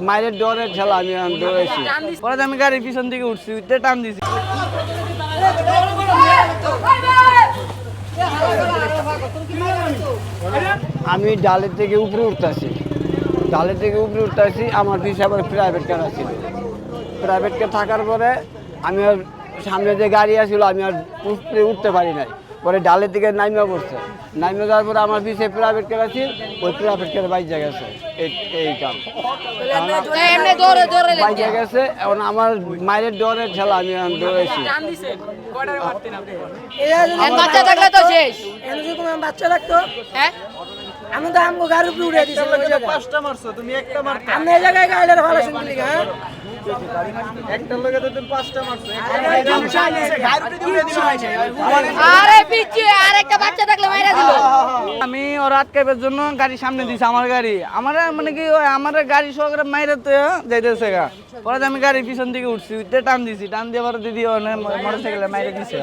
মায়ের ডরের ঠেলা আমি দৌড়েছি, পরে আমি গাড়ির পিছন দিকে উঠছি, উঠতে টান দিছি। আমি ডালের থেকে উপরে উঠতেছি, আমার পিছিয়ে আবার প্রাইভেট কার ছিল। প্রাইভেট কার থাকার পরে আমি আর সামনে যে গাড়ি আসছিল আমি আর উঠতে পারি নাই। পরে ডালের দিকে নামিয়ে পড়ছে, নামিয়ে যাওয়ার পরে আমার পিছিয়ে প্রাইভেট কার আছে, ওই প্রাইভেট কার বাইজা গেছে। এই কাম বাইজা গেছে। এখন আমার মায়ের ডরের ঠেলা আমি দৌড়েছি। বাচ্চা থাকলে তো শেষ। বাচ্চা রাখতো আমি তো আমগো গাড়ি উপরে উড়ে দিছি। পাঁচটা মারছো, তুমি একটা মারতে। আমি এই জায়গায় গাইলে ভালো শুনলি হ্যাঁ, একটার লগে তো তুমি পাঁচটা মারছো। আরে পিছে আরেকটা বাচ্চা থাকলে মাইরা দিল। আমি ওর আটকাইবার জন্য গাড়ি সামনে দিছি, আমার গাড়ি আমার মানে কি আমার গাড়ি সহকারে মাইরে তো যাইতেছে গা। পরে আমি গাড়ির পিছন দিকে উঠছি, উঠতে টান দিছি, টান দিয়ে আবার দিদি মোটরসাইকেলে মাইরে দিছে।